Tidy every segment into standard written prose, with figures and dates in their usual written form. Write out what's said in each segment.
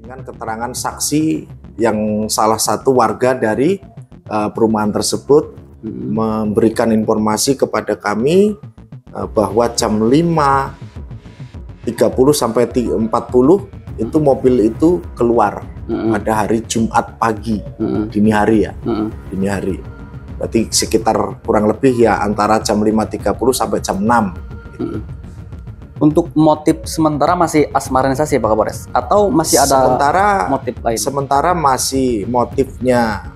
dengan keterangan saksi yang salah satu warga dari perumahan tersebut memberikan informasi kepada kami bahwa jam 5.30 sampai 40 itu mobil itu keluar pada hari Jumat pagi, dini hari ya, dini hari. Berarti sekitar kurang lebih ya antara jam 5.30 sampai jam 6. Untuk motif sementara masih asmaranisasi Pak Kapolres atau masih ada motif lain? Sementara masih motifnya.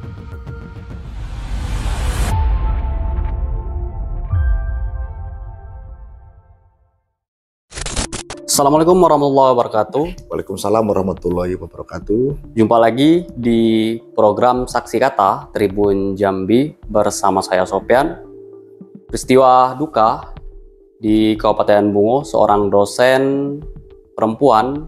Assalamualaikum warahmatullahi wabarakatuh. Waalaikumsalam warahmatullahi wabarakatuh. Jumpa lagi di program Saksi Kata Tribun Jambi bersama saya Sopyan. Peristiwa duka di Kabupaten Bungo, seorang dosen perempuan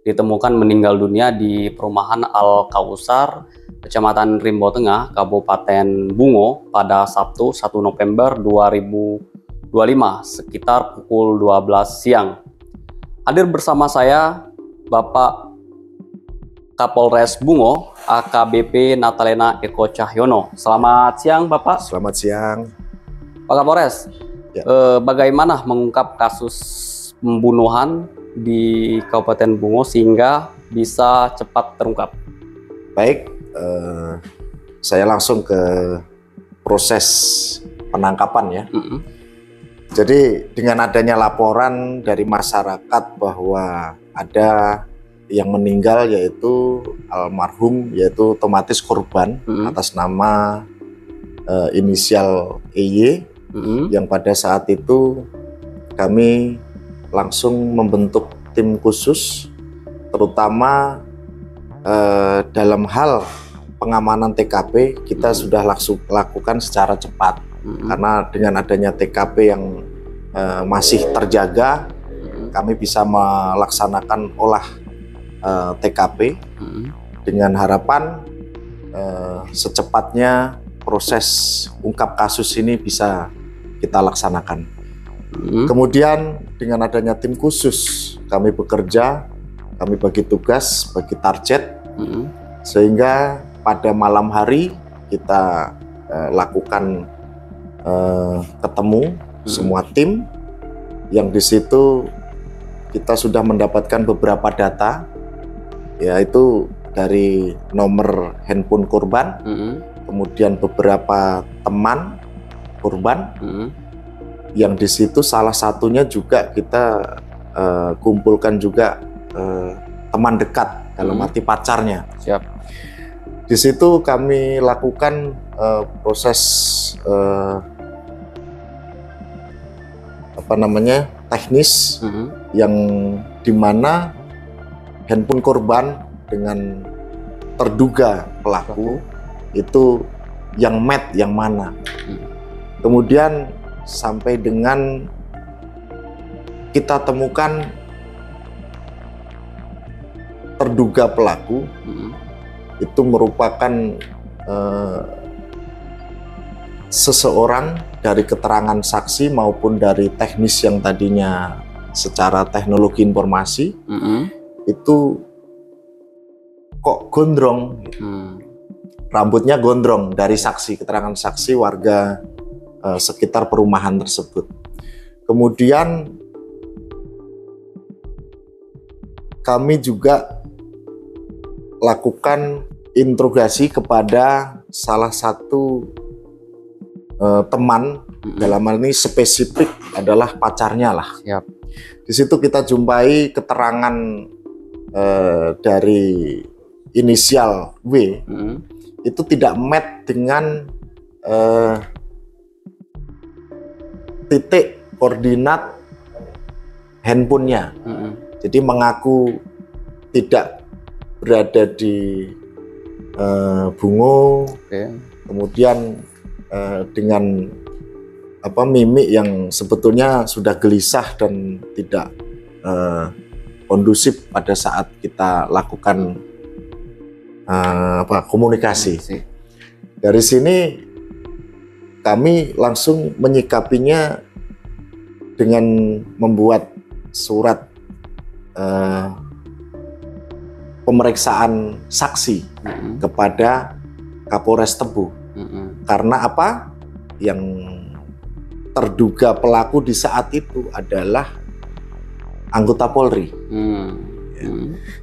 ditemukan meninggal dunia di perumahan Al Kausar, Kecamatan Rimbo Tengah, Kabupaten Bungo pada Sabtu 1 November 2025 sekitar pukul 12 siang. Hadir bersama saya Bapak Kapolres Bungo, AKBP Natalena Eko Cahyono. Selamat siang Bapak. Selamat siang Pak Kapolres. Ya. Bagaimana mengungkap kasus pembunuhan di Kabupaten Bungo sehingga bisa cepat terungkap? Baik, saya langsung ke proses penangkapan ya. Jadi dengan adanya laporan dari masyarakat bahwa ada yang meninggal yaitu almarhum, yaitu otomatis korban atas nama inisial EY. Yang pada saat itu kami langsung membentuk tim khusus, terutama dalam hal pengamanan TKP kita sudah lakukan secara cepat karena dengan adanya TKP yang masih terjaga, kami bisa melaksanakan olah TKP dengan harapan secepatnya proses ungkap kasus ini bisa kita laksanakan. Kemudian dengan adanya tim khusus kami bekerja, kami bagi tugas, bagi target, sehingga pada malam hari kita lakukan ketemu semua tim yang di situ kita sudah mendapatkan beberapa data, yaitu dari nomor handphone korban, kemudian beberapa teman korban, yang di situ salah satunya juga kita kumpulkan juga teman dekat dalam arti pacarnya. Siap. Di situ kami lakukan proses teknis yang dimana handphone korban dengan terduga pelaku itu yang match yang mana. Kemudian sampai dengan kita temukan terduga pelaku itu merupakan seseorang dari keterangan saksi maupun dari teknis yang tadinya secara teknologi informasi itu kok gondrong, rambutnya gondrong dari saksi, keterangan saksi warga sekitar perumahan tersebut. Kemudian kami juga lakukan interogasi kepada salah satu teman, dalam hal ini spesifik adalah pacarnya lah. Yap. Di situ kita jumpai keterangan dari inisial W itu tidak match dengan titik koordinat handphonenya. Jadi mengaku tidak berada di Bungo, kemudian dengan mimik yang sebetulnya sudah gelisah dan tidak kondusif pada saat kita lakukan komunikasi. Dari sini kami langsung menyikapinya dengan membuat surat pemeriksaan saksi kepada Kapolres Tebu. Karena apa? Yang terduga pelaku di saat itu adalah anggota Polri.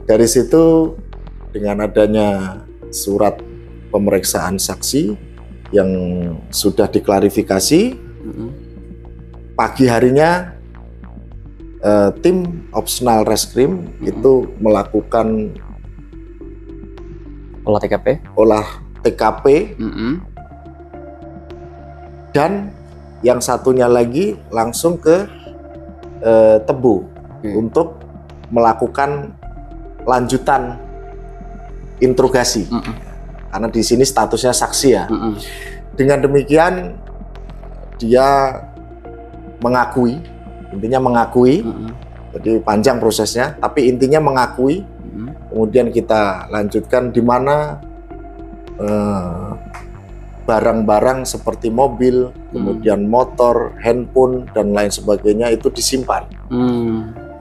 Dari situ dengan adanya surat pemeriksaan saksi yang sudah diklarifikasi, pagi harinya tim Opsional Reskrim itu melakukan olah TKP, dan yang satunya lagi langsung ke Tebu untuk melakukan lanjutan interogasi, karena di sini statusnya saksi ya. Dengan demikian dia mengakui, intinya mengakui, jadi panjang prosesnya, tapi intinya mengakui. Kemudian kita lanjutkan di mana barang-barang seperti mobil, kemudian motor, handphone dan lain sebagainya itu disimpan.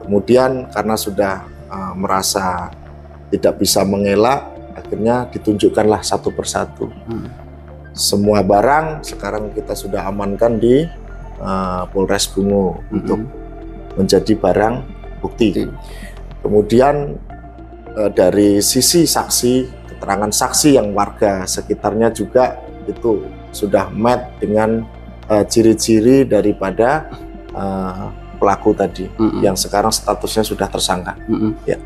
Kemudian karena sudah merasa tidak bisa mengelak, akhirnya ditunjukkanlah satu persatu. Semua barang sekarang kita sudah amankan di Polres Bungo untuk menjadi barang bukti. Kemudian dari sisi saksi, keterangan saksi yang warga sekitarnya juga itu sudah match dengan ciri-ciri daripada pelaku tadi, yang sekarang statusnya sudah tersangka. Ya,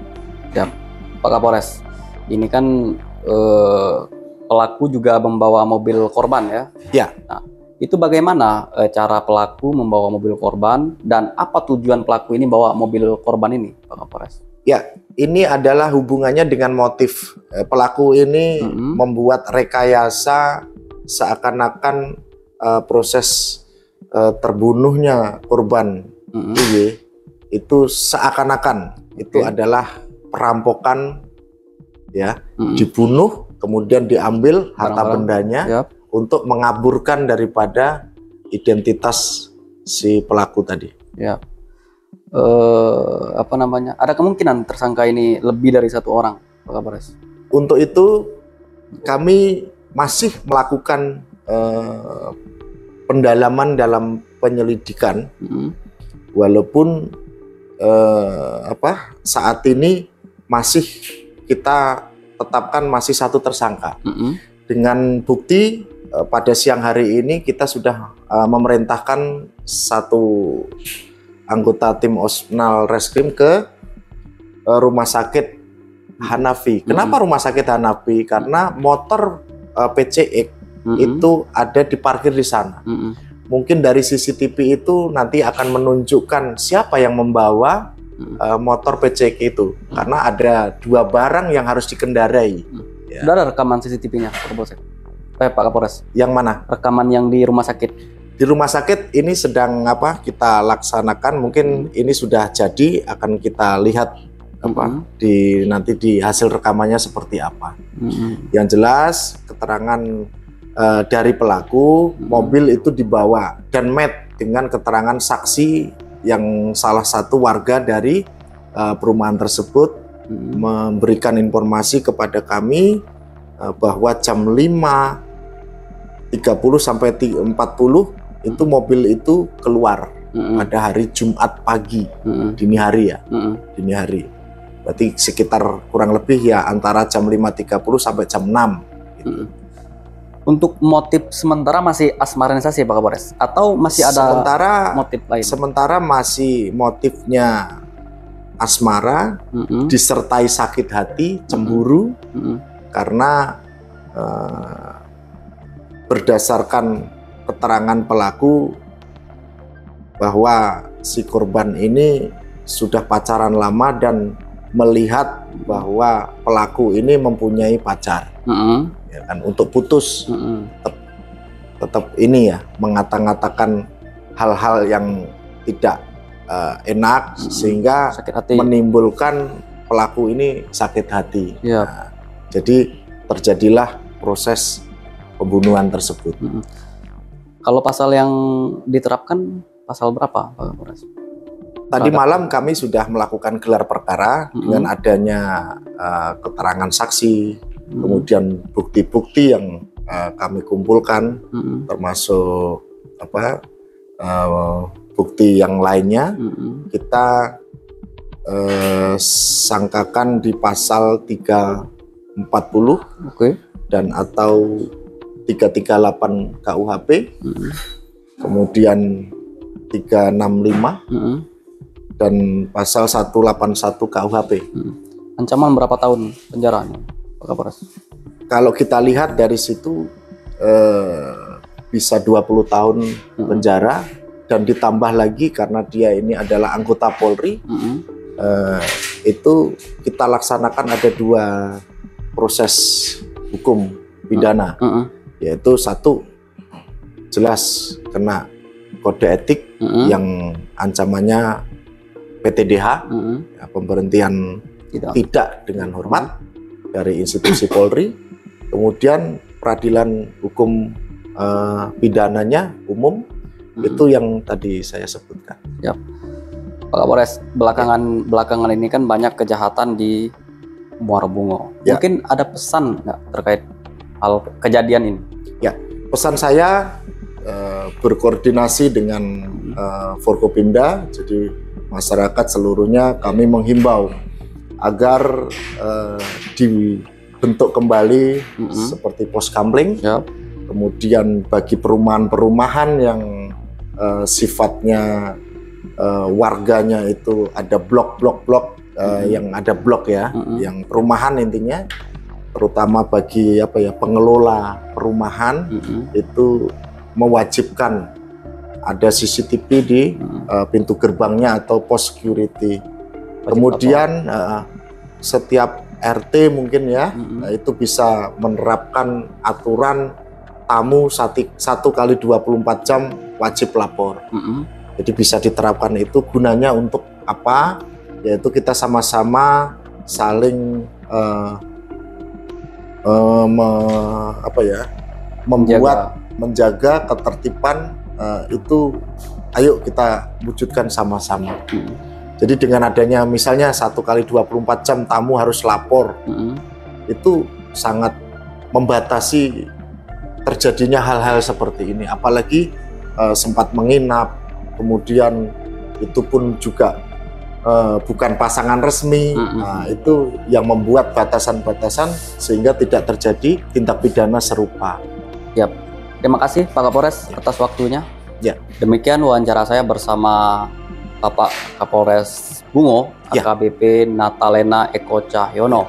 Pak Kapolres, ini kan pelaku juga membawa mobil korban ya? Ya. Nah, itu bagaimana cara pelaku membawa mobil korban dan apa tujuan pelaku ini bawa mobil korban ini, Pak Kapolres? Ya, ini adalah hubungannya dengan motif. Pelaku ini membuat rekayasa seakan-akan proses terbunuhnya korban IY itu seakan-akan itu adalah perampokan, ya, dibunuh kemudian diambil harta bendanya untuk mengaburkan daripada identitas si pelaku tadi. Ya. Apa namanya? Ada kemungkinan tersangka ini lebih dari satu orang, Pak Kapolres? Untuk itu kami masih melakukan pendalaman dalam penyelidikan, walaupun saat ini masih kita tetapkan masih satu tersangka. Dengan bukti pada siang hari ini kita sudah memerintahkan satu anggota tim Opsional Reskrim ke rumah sakit Hanafi. Kenapa rumah sakit Hanafi? Karena motor PCX itu ada diparkir di sana. Mungkin dari CCTV itu nanti akan menunjukkan siapa yang membawa motor PCX itu, karena ada dua barang yang harus dikendarai. Sudah ada rekaman CCTV-nya, Pak Kapolres? Yang mana? Rekaman yang di rumah sakit. Di rumah sakit ini sedang kita laksanakan. Mungkin ini sudah jadi, akan kita lihat nanti di hasil rekamannya seperti apa. Yang jelas keterangan dari pelaku, mobil itu dibawa dan match dengan keterangan saksi yang salah satu warga dari perumahan tersebut memberikan informasi kepada kami bahwa jam 5.30 sampai 40 itu mobil itu keluar pada hari Jumat pagi, dini hari ya, dini hari. Berarti sekitar kurang lebih ya antara jam 5.30 sampai jam 6 gitu. Untuk motif sementara masih asmaranisasi, Pak Kapolres, atau masih ada motif lain? Sementara masih motifnya asmara, disertai sakit hati, cemburu, karena berdasarkan keterangan pelaku bahwa si korban ini sudah pacaran lama dan melihat bahwa pelaku ini mempunyai pacar. Ya kan, untuk putus tetap ini ya, mengata-ngatakan hal-hal yang tidak enak sehingga menimbulkan pelaku ini sakit hati. Nah, jadi terjadilah proses pembunuhan tersebut. Kalau pasal yang diterapkan pasal berapa, Pak Kapolres? Tadi malam kami sudah melakukan gelar perkara dengan adanya keterangan saksi, kemudian bukti-bukti yang kami kumpulkan, termasuk bukti yang lainnya. Kita sangkakan di pasal 340 dan atau 338 KUHP, kemudian 365 dan pasal 181 KUHP. Ancaman berapa tahun penjara, Pak Kapolres? Kalau kita lihat dari situ bisa 20 tahun penjara, dan ditambah lagi karena dia ini adalah anggota Polri. Itu kita laksanakan ada 2 proses hukum pidana, yaitu satu jelas kena kode etik yang ancamannya PTDH, ya, pemberhentian tidak dengan hormat dari institusi Polri. Kemudian peradilan hukum pidananya umum, itu yang tadi saya sebutkan. Yap. Pak Kapolres, belakangan ini kan banyak kejahatan di Muara Bungo. Ya. Mungkin ada pesan nggak terkait hal kejadian ini? Ya, pesan saya berkoordinasi dengan Forkopimda, jadi masyarakat seluruhnya kami menghimbau agar dibentuk kembali seperti pos kamling. Kemudian bagi perumahan-perumahan yang sifatnya warganya itu ada blok yang ada blok ya, yang perumahan intinya, terutama bagi pengelola perumahan itu mewajibkan ada CCTV di pintu gerbangnya atau pos security. Kemudian setiap RT mungkin ya itu bisa menerapkan aturan tamu 1 kali 24 jam wajib lapor. Jadi bisa diterapkan, itu gunanya untuk apa? Yaitu kita sama-sama saling menjaga ketertiban. Itu ayo kita wujudkan sama-sama. Jadi dengan adanya misalnya 1 kali 24 jam tamu harus lapor, itu sangat membatasi terjadinya hal-hal seperti ini. Apalagi sempat menginap, kemudian itu pun juga bukan pasangan resmi. Nah, itu yang membuat batasan-batasan sehingga tidak terjadi tindak pidana serupa. Yap. Terima kasih Pak Kapolres atas waktunya. Ya. Demikian wawancara saya bersama Bapak Kapolres Bungo, AKBP Natalena Eko Cahyono.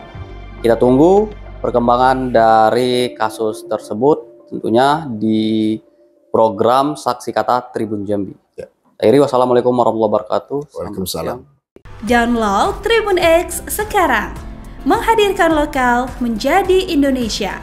Kita tunggu perkembangan dari kasus tersebut tentunya di program Saksi Kata Tribun Jambi. Ya. Akhiri, wassalamualaikum warahmatullahi wabarakatuh. Waalaikumsalam. Download Tribun X sekarang, menghadirkan lokal menjadi Indonesia.